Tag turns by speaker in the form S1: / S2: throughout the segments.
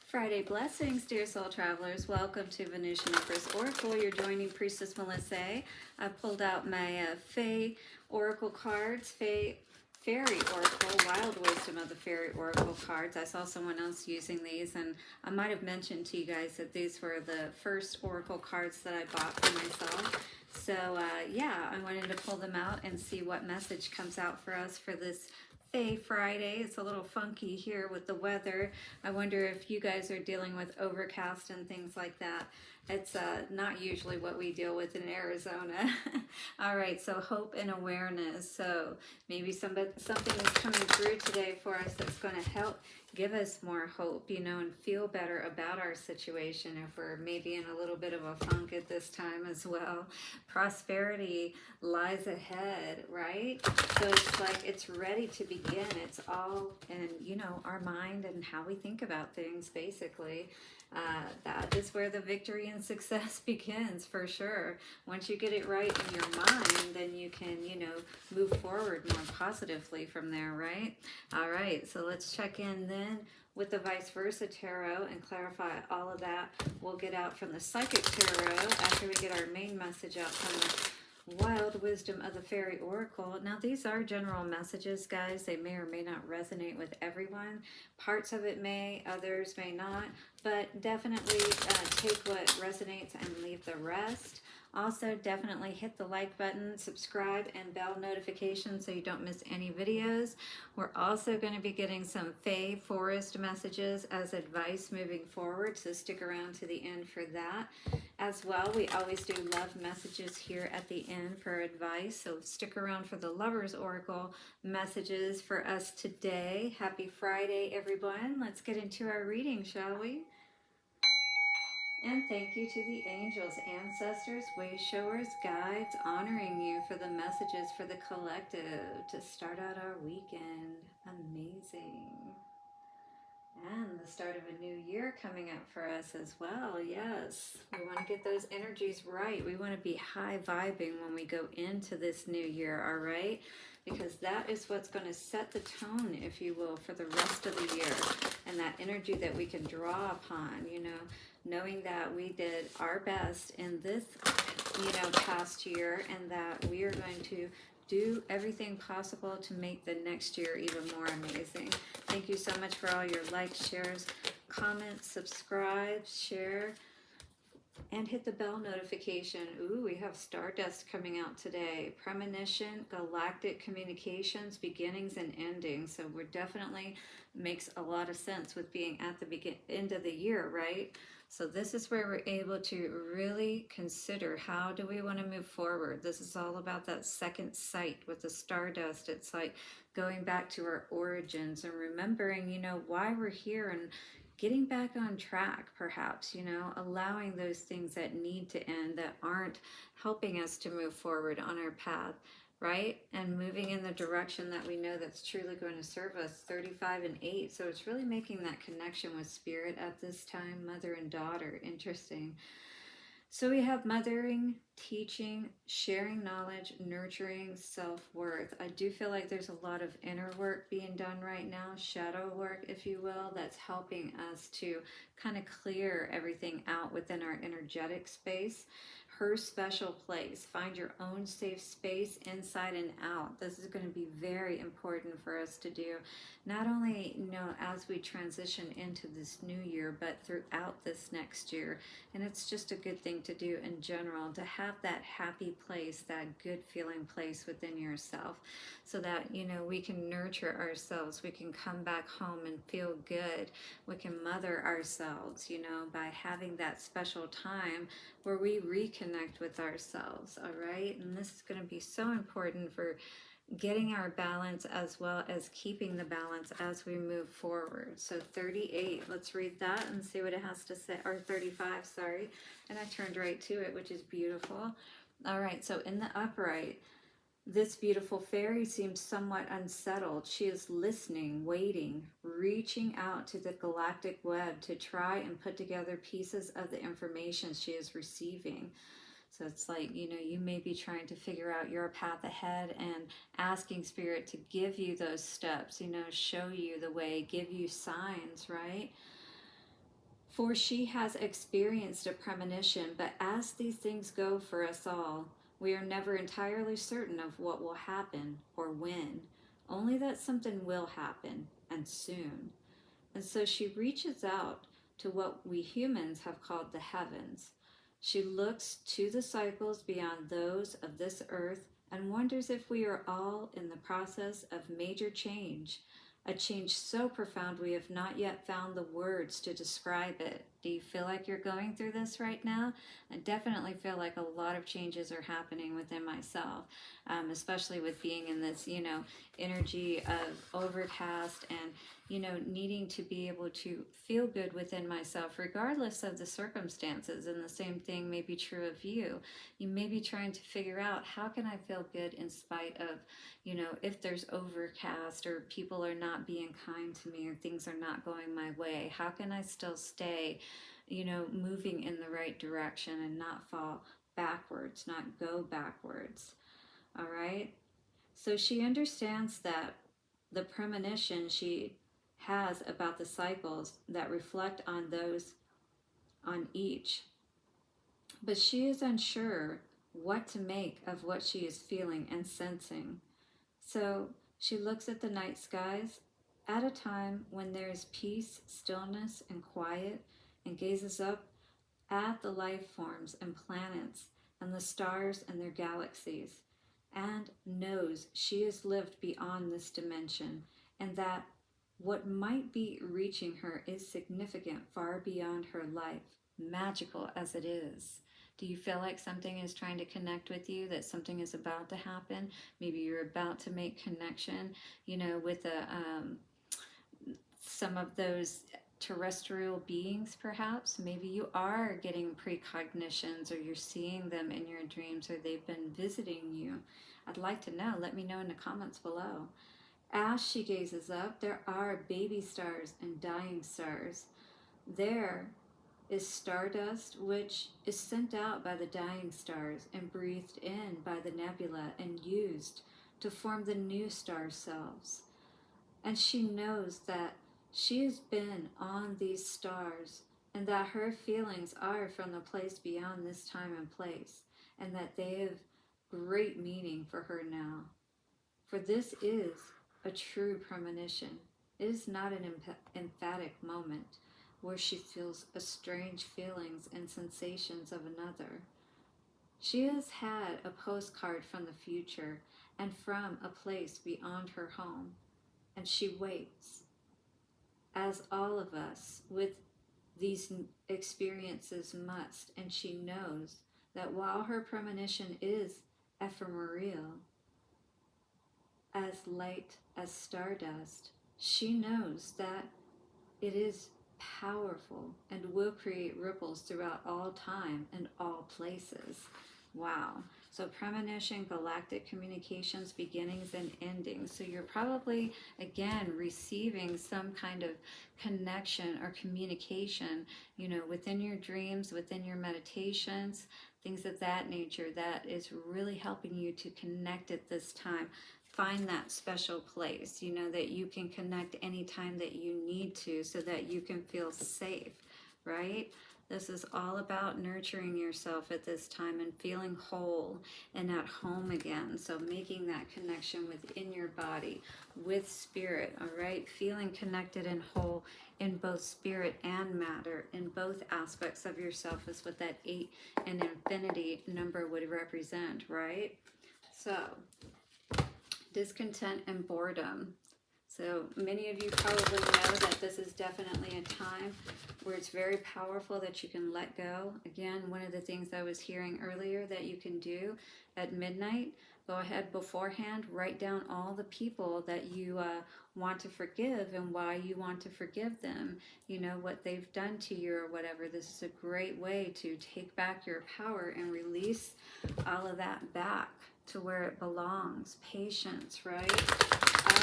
S1: Friday blessings, dear soul travelers. Welcome to Venusian Empress Oracle. You're joining Priestess Melissa. I pulled out my Fae Oracle cards, Faery Oracle, Wild Wisdom of the Faery Oracle cards. I saw someone else using these, and I might have mentioned to you guys that these were the first Oracle cards that I bought for myself. So yeah, I wanted to pull them out and see what message comes out for us for this Fae Friday. It's a little funky here with the weather. I wonder if you guys are dealing with overcast and things like that. It's not usually what we deal with in Arizona. All right, so hope and awareness. So maybe something is coming through today for us that's going to help give us more hope, you know, and feel better about our situation if we're maybe in a little bit of a funk at this time as well. Prosperity lies ahead, right? So it's like it's ready to begin. It's all in, you know, our mind and how we think about things, basically. That is where the victory and success begins, for sure. Once you get it right in your mind, then you can, you know, move forward more positively from there, right? All right, so let's check in then with the vice versa tarot and clarify all of that. We'll get out from the psychic tarot after we get our main message out from the Wild Wisdom of the Faery Oracle. Now, these are general messages, guys. They may or may not resonate with everyone. Parts of it may, others may not, but definitely take what resonates and leave the rest. Also, definitely hit the like button, subscribe, and bell notifications so you don't miss any videos. We're also going to be getting some Fae Forest messages as advice moving forward, so stick around to the end for that. As well, we always do love messages here at the end for advice, so stick around for the Lovers Oracle messages for us today. Happy Friday, everyone. Let's get into our reading, shall we? And thank you to the angels, ancestors, way showers, guides, honoring you for the messages for the collective to start out our weekend. Amazing. And the start of a new year coming up for us as well. Yes, we want to get those energies right. We want to be high vibing when we go into this new year, all right? Because that is what's going to set the tone, if you will, for the rest of the year. And that energy that we can draw upon, you know, knowing that we did our best in this, you know, past year, and that we are going to do everything possible to make the next year even more amazing. Thank you so much for all your likes, shares, comments, subscribe, share, and hit the bell notification. Ooh, we have Stardust coming out today. Premonition, Galactic Communications, beginnings and endings. So we're definitely makes a lot of sense with being at the end of the year, right? So this is where we're able to really consider how do we want to move forward. This is all about that second sight with the Stardust. It's like going back to our origins and remembering, you know, why we're here and getting back on track, perhaps, you know, allowing those things that need to end that aren't helping us to move forward on our path, right? And moving in the direction that we know that's truly going to serve us. 35 and 8. So it's really making that connection with spirit at this time, mother and daughter. Interesting. So we have mothering, teaching, sharing knowledge, nurturing, self-worth. I do feel like there's a lot of inner work being done right now, shadow work, if you will, that's helping us to kind of clear everything out within our energetic space. Her special place. Find your own safe space inside and out. This is going to be very important for us to do, not only, you know, as we transition into this new year, but throughout this next year. And it's just a good thing to do in general, to have that happy place, that good feeling place within yourself, so that, you know, we can nurture ourselves. We can come back home and feel good. We can mother ourselves, you know, by having that special time where we reconnect with ourselves, all right? And this is going to be so important for getting our balance as well as keeping the balance as we move forward. So 38, let's read that and see what it has to say, or 35, sorry. And I turned right to it, which is beautiful. All right, so in the upright, this beautiful fairy seems somewhat unsettled. She is listening, waiting, reaching out to the galactic web to try and put together pieces of the information she is receiving. So it's like, you know, you may be trying to figure out your path ahead and asking Spirit to give you those steps, you know, show you the way, give you signs, right? For she has experienced a premonition, but as these things go for us all, we are never entirely certain of what will happen or when, only that something will happen, and soon. And so she reaches out to what we humans have called the heavens. She looks to the cycles beyond those of this earth and wonders if we are all in the process of major change, a change so profound we have not yet found the words to describe it. Do you feel like you're going through this right now? I definitely feel like a lot of changes are happening within myself, especially with being in this, energy of overcast and, needing to be able to feel good within myself, regardless of the circumstances. And the same thing may be true of you. You may be trying to figure out, how can I feel good in spite of, if there's overcast or people are not being kind to me or things are not going my way? How can I still stay, moving in the right direction and not fall backwards, not go backwards? All right. So she understands that the premonition she has about the cycles that reflect on those, on each, but she is unsure what to make of what she is feeling and sensing. So she looks at the night skies at a time when there is peace, stillness, and quiet, and gazes up at the life forms and planets and the stars and their galaxies, and knows she has lived beyond this dimension, and that what might be reaching her is significant far beyond her life, magical as it is. Do you feel like something is trying to connect with you, that something is about to happen? Maybe you're about to make connection, with some of those terrestrial beings, perhaps. Maybe you are getting precognitions, or you're seeing them in your dreams, or they've been visiting you. I'd like to know. Let me know in the comments below. As she gazes up, there are baby stars and dying stars. There is stardust, which is sent out by the dying stars and breathed in by the nebula and used to form the new star selves. And she knows that she has been on these stars, and that her feelings are from the place beyond this time and place, and that they have great meaning for her now. For this is a true premonition. It is not an emphatic moment where she feels a strange feelings and sensations of another. She has had a postcard from the future and from a place beyond her home, and she waits, as all of us with these experiences must, and she knows that while her premonition is ephemeral, as light as stardust, she knows that it is powerful and will create ripples throughout all time and all places. Wow. So premonition, galactic communications, beginnings and endings. So you're probably, again, receiving some kind of connection or communication, within your dreams, within your meditations, things of that nature, that is really helping you to connect at this time. Find that special place, that you can connect anytime that you need to, so that you can feel safe, right? This is all about nurturing yourself at this time and feeling whole and at home again. So making that connection within your body with spirit, all right? Feeling connected and whole in both spirit and matter, in both aspects of yourself, is what that 8 and infinity number would represent, right? So discontent and boredom. So many of you probably know that this is definitely a time where it's very powerful that you can let go. Again, one of the things I was hearing earlier that you can do at midnight, go ahead beforehand, write down all the people that you want to forgive and why you want to forgive them, what they've done to you or whatever. This is a great way to take back your power and release all of that back to where it belongs. Patience, right?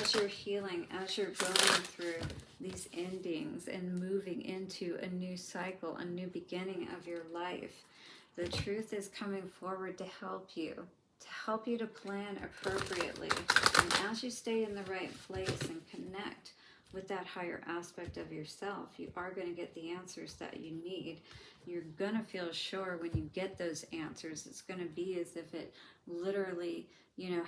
S1: As you're healing, as you're going through these endings and moving into a new cycle, a new beginning of your life, the truth is coming forward to help you to plan appropriately. And as you stay in the right place and connect with that higher aspect of yourself. You are going to get the answers that you need. You're going to feel sure when you get those answers. It's going to be as if it literally,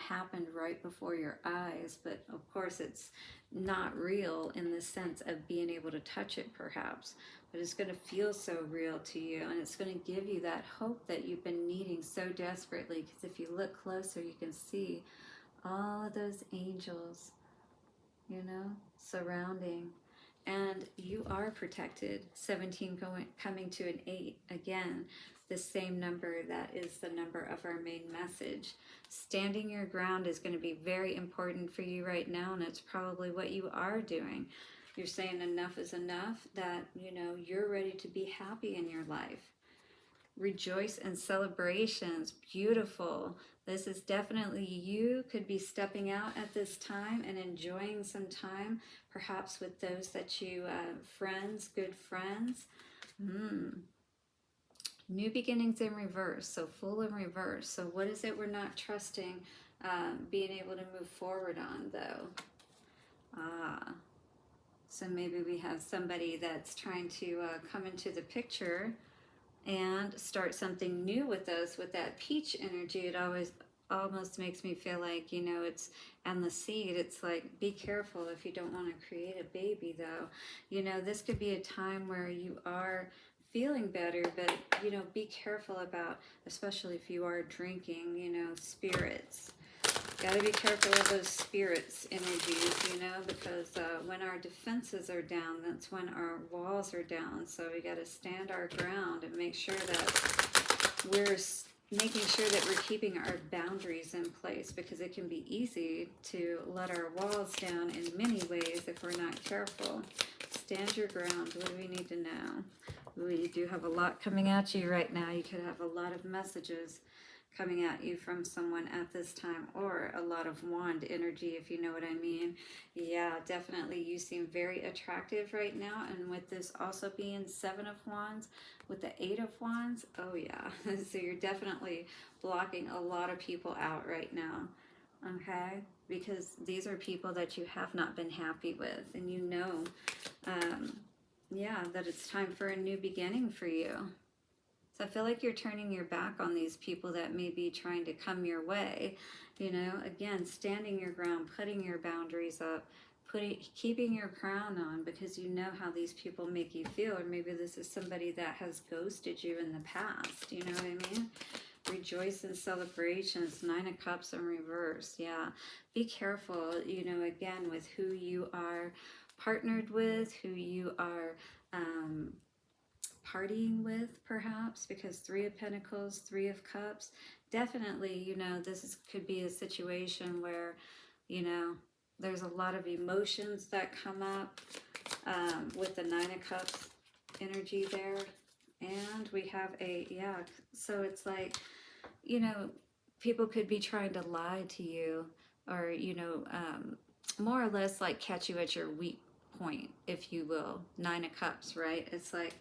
S1: happened right before your eyes. But of course, it's not real in the sense of being able to touch it, perhaps. But it's going to feel so real to you, and it's going to give you that hope that you've been needing so desperately. Because if you look closer, you can see all of those angels, surrounding. And you are protected. 17 coming to an 8. Again, the same number that is the number of our main message. Standing your ground is going to be very important for you right now, and it's probably what you are doing. You're saying enough is enough, that, you're ready to be happy in your life. Rejoice in celebrations. Beautiful. This is definitely you. Could be stepping out at this time and enjoying some time, perhaps with those that you, friends, good friends. New beginnings in reverse. So full in reverse. So what is it we're not trusting, being able to move forward on, though? So maybe we have somebody that's trying to come into the picture and start something new with us, with that peach energy. It almost makes me feel like, it's, and the seed, it's like, be careful if you don't want to create a baby, though. This could be a time where you are feeling better, but, be careful about, especially if you are drinking, spirits. Got to be careful of those spirits energies, because when our defenses are down, that's when our walls are down. So we got to stand our ground and make sure that we're making sure that we're keeping our boundaries in place, because it can be easy to let our walls down in many ways if we're not careful. Stand your ground. What do we need to know? Ooh, you do have a lot coming at you right now. You could have a lot of messages coming at you from someone at this time, or a lot of wand energy, if you know what I mean. Yeah, definitely you seem very attractive right now, and with this also being 7 of Wands with the 8 of Wands, oh yeah. So you're definitely blocking a lot of people out right now, okay? Because these are people that you have not been happy with, and yeah, that it's time for a new beginning for you. So I feel like you're turning your back on these people that may be trying to come your way. Again, standing your ground, putting your boundaries up, keeping your crown on, because you know how these people make you feel. Or maybe this is somebody that has ghosted you in the past. You know what I mean? Rejoice in celebrations. 9 of Cups in reverse. Yeah. Be careful, again, with who you are partnered with, who you are partying with, perhaps, because 3 of Pentacles, 3 of Cups, definitely, could be a situation where, there's a lot of emotions that come up with the 9 of Cups energy there. And we have so it's like, people could be trying to lie to you, or, more or less like catch you at your weak point, if you will. 9 of Cups, right? It's like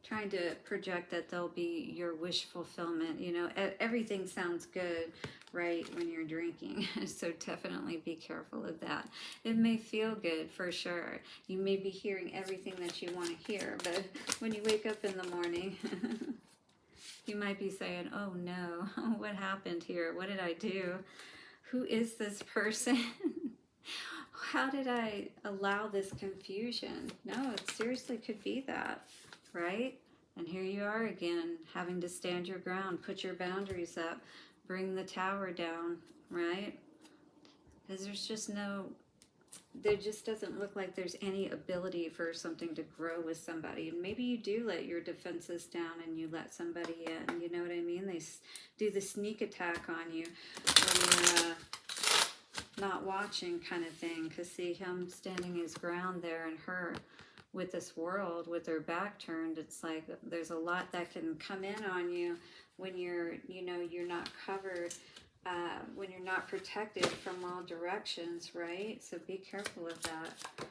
S1: trying to project that they'll be your wish fulfillment. Everything sounds good, right, when you're drinking. So definitely be careful of that. It may feel good, for sure. You may be hearing everything that you want to hear, but when you wake up in the morning, you might be saying, oh no, what happened here? What did I do? Who is this person? How did I allow this confusion? No, it seriously could be that, right? And here you are again, having to stand your ground, put your boundaries up, bring the tower down, right? Because there just doesn't look like there's any ability for something to grow with somebody. And maybe you do let your defenses down and you let somebody in, you know what I mean? They do the sneak attack on you when you're not watching, kind of thing. Because see, him standing his ground there, and her with this world with their back turned, it's like there's a lot that can come in on you when you're not covered, when you're not protected from all directions, right? So be careful of that.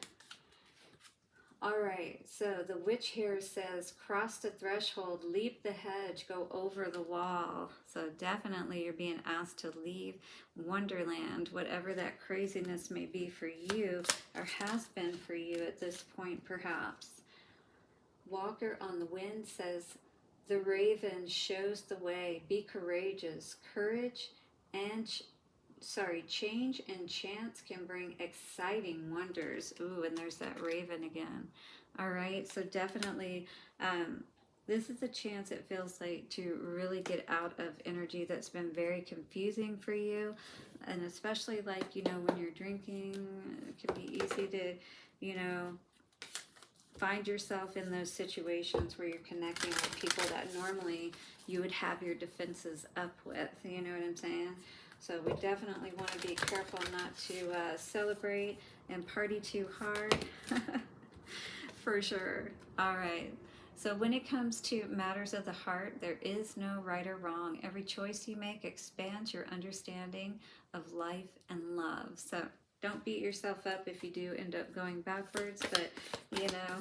S1: All right, so the witch here says, cross the threshold, leap the hedge, go over the wall. So definitely you're being asked to leave Wonderland, whatever that craziness may be for you or has been for you at this point perhaps. Walker on the Wind says, the raven shows the way, be courageous. Courage and change and chance can bring exciting wonders. Ooh, and there's that raven again. All right, so definitely this is a chance, it feels like, to really get out of energy that's been very confusing for you. And especially, like, you know, when you're drinking, it can be easy to, you know, find yourself in those situations where you're connecting with people that normally you would have your defenses up with. You know what I'm saying? So we definitely want to be careful not to celebrate and party too hard. For sure. All right. So when it comes to matters of the heart, there is no right or wrong. Every choice you make expands your understanding of life and love. So don't beat yourself up if you do end up going backwards, but you know,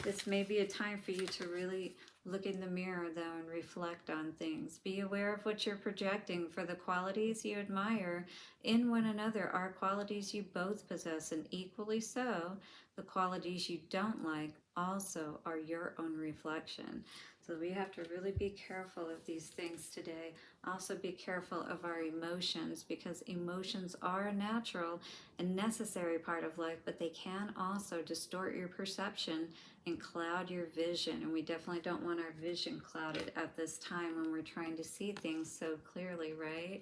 S1: this may be a time for you to really look in the mirror though and reflect on things. Be aware of what you're projecting, for the qualities you admire in one another are qualities you both possess, and equally so, the qualities you don't like also are your own reflection. So we have to really be careful of these things today. Also be careful of our emotions, because emotions are a natural and necessary part of life, but they can also distort your perception and cloud your vision. And we definitely don't want our vision clouded at this time when we're trying to see things so clearly, right?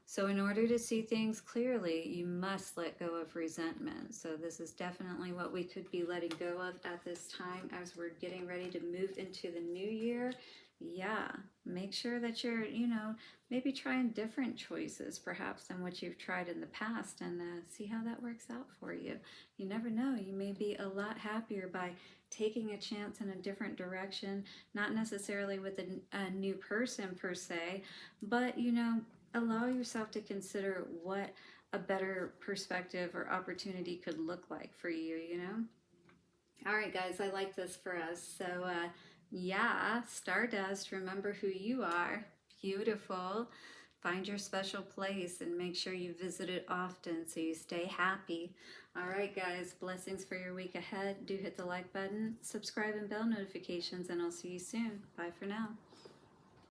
S1: So in order to see things clearly, you must let go of resentment. So this is definitely what we could be letting go of at this time as we're getting ready to move into the new year. Yeah, make sure that you're, you know, maybe trying different choices perhaps than what you've tried in the past, and see how that works out for you. You never know, you may be a lot happier by taking a chance in a different direction, not necessarily with a new person per se, but you know, allow yourself to consider what a better perspective or opportunity could look like for you, you know? All right, guys, I like this for us. So, yeah, Stardust, remember who you are. Beautiful. Find your special place and make sure you visit it often so you stay happy. All right, guys, blessings for your week ahead. Do hit the like button, subscribe, and bell notifications, and I'll see you soon. Bye for now.